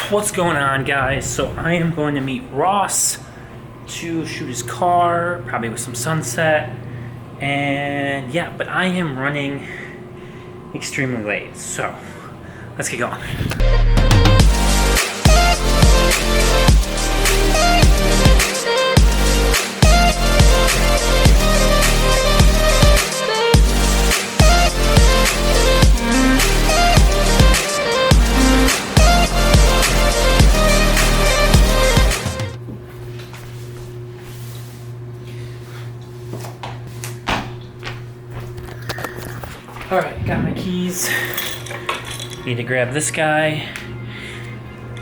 What's going on, guys? So I am going to meet Ross to shoot his car, probably with some sunset, and yeah, but I am running extremely late, so let's get going. Alright, got my keys. Need to grab this guy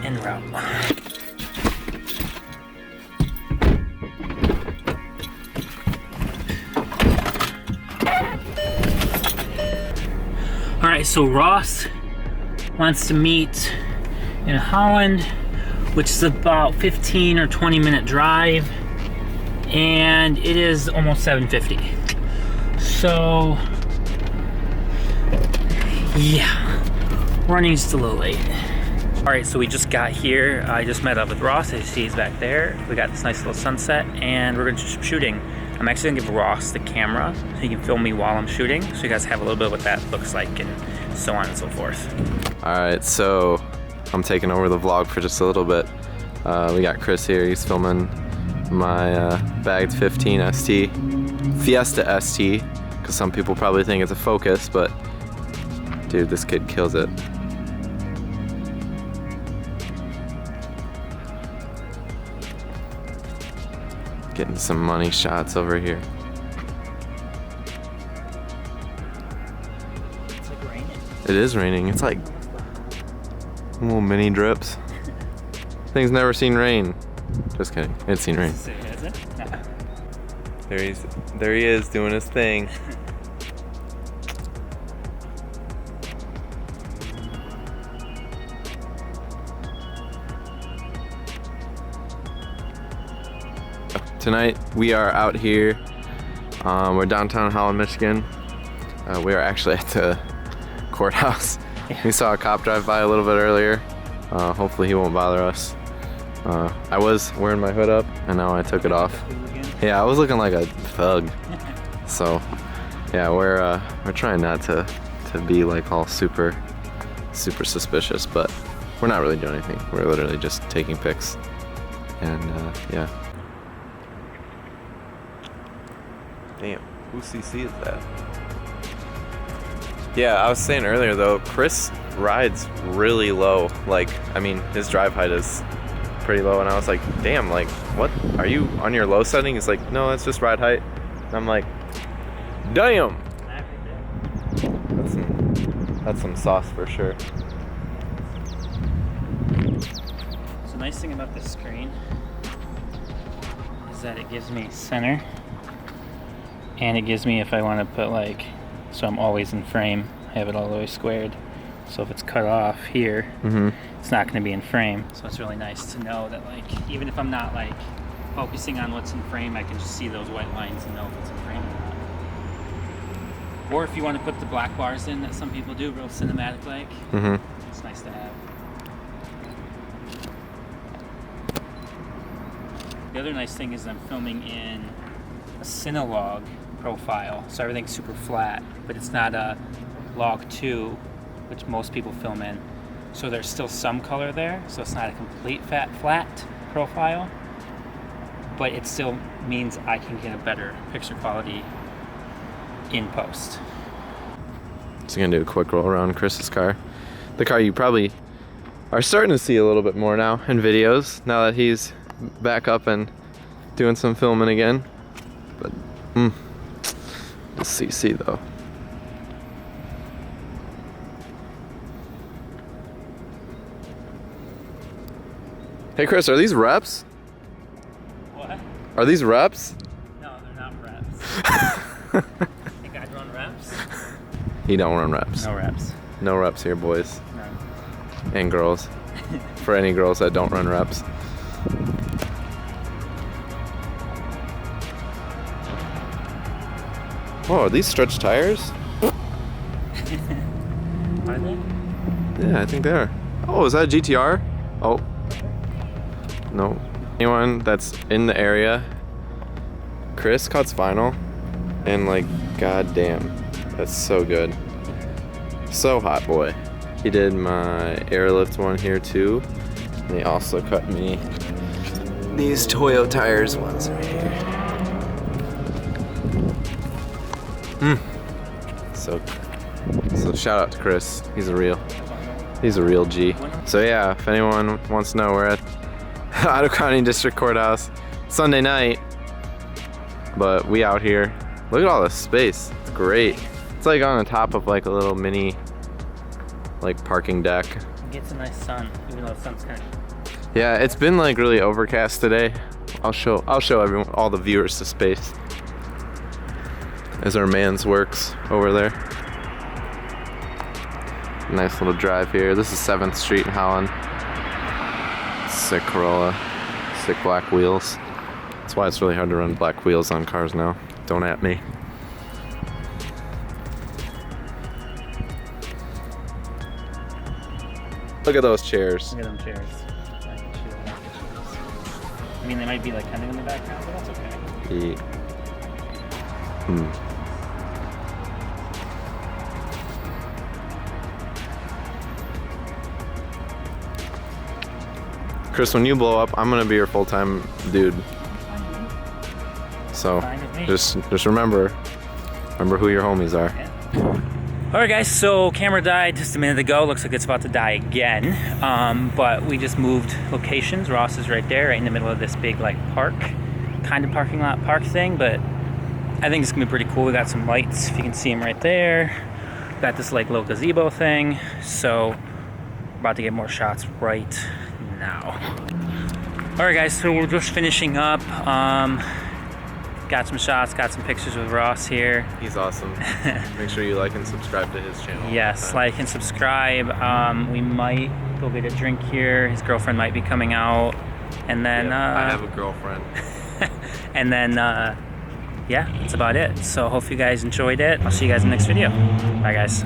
and route. Alright, so Ross wants to meet in Holland, which is about 15 or 20 minute drive, and it is almost 7:50. So yeah, running just a little late. All right, so we just got here. I just met up with Ross. As you see, he's back there. We got this nice little sunset, and we're gonna do some shooting. I'm actually gonna give Ross the camera so he can film me while I'm shooting, so you guys have a little bit of what that looks like and so on and so forth. All right, so I'm taking over the vlog for just a little bit. We got Chris here. He's filming my bagged 15 ST, Fiesta ST, because some people probably think it's a Focus, but dude, this kid kills it. Getting some money shots over here. It's like raining. It is raining. It's like little mini drips. Thing's never seen rain. Just kidding. It's seen rain. Has it? No. There he is doing his thing. Tonight we are out here. We're downtown Holland, Michigan. We are actually at the courthouse. Yeah. We saw a cop drive by a little bit earlier. Hopefully he won't bother us. I was wearing my hood up and now I took it off. Yeah, I was looking like a thug. So yeah, we're trying not to be like all super suspicious, but we're not really doing anything. We're literally just taking pics. And yeah. Damn, whose CC is that? Yeah, I was saying earlier though, Chris rides really low. Like, I mean, his drive height is pretty low, and I was like, damn, like, what? Are you on your low setting? He's like, no, it's just ride height. And I'm like, damn! That's some sauce for sure. So the nice thing about this screen is that it gives me center. And it gives me, if I want to put like, so I'm always in frame, I have it all the way squared. So if it's cut off here, it's not going to be in frame. So it's really nice to know that, like, even if I'm not like focusing on what's in frame, I can just see those white lines and know if it's in frame or not. Or if you want to put the black bars in that some people do, real cinematic like, it's nice to have. The other nice thing is I'm filming in a Cinelog profile, so everything's super flat, but it's not a log 2, which most people film in, so there's still some color there, so it's not a complete flat profile, but it still means I can get a better picture quality in post. So I'm gonna do a quick roll around Chris's car, the car you probably are starting to see a little bit more now in videos now that he's back up and doing some filming again. But the CC though. Hey Chris, are these reps? What? Are these reps? No, they're not reps. Think I'd run reps? He don't run reps. No reps. No reps here, boys. None. And girls. For any girls that don't run reps. Oh, are these stretch tires? Are they? Yeah, I think they are. Oh, is that a GTR? Oh. No. Anyone that's in the area, Chris cuts vinyl, and like, goddamn, that's so good. So hot, boy. He did my airlift one here too, and he also cut me these Toyo tires ones right here. So shout out to Chris. He's a real G. So yeah, if anyone wants to know, we're at Ottawa County District Courthouse Sunday night, but we out here. Look at all this space. It's great. It's like on the top of like a little mini like parking deck. It gets a nice sun, even though the sun's kind of... Yeah, it's been like really overcast today. I'll show everyone, all the viewers, the space as our man's works over there. Nice little drive here. This is 7th Street in Holland. Sick Corolla, sick black wheels. That's why it's really hard to run black wheels on cars now. Don't at me. Look at those chairs. Look at them chairs. I mean, they might be like kind of in the background, but that's okay. Yeah. Chris, when you blow up, I'm gonna be your full-time dude. So just remember who your homies are. Yeah. All right, guys. So camera died just a minute ago. Looks like it's about to die again. But we just moved locations. Ross is right there, right in the middle of this big like park, kind of parking lot park thing. But I think it's gonna be pretty cool. We got some lights. If you can see them right there. Got this like little gazebo thing. So we're about to get more shots right now. All right, guys. So we're just finishing up. Got some shots, got some pictures with Ross here. He's awesome. Make sure you like and subscribe to his channel. Yes, like and subscribe. We might go get a drink here. His girlfriend might be coming out. And then... I have a girlfriend. And then, yeah, that's about it. So hope you guys enjoyed it. I'll see you guys in the next video. Bye, guys.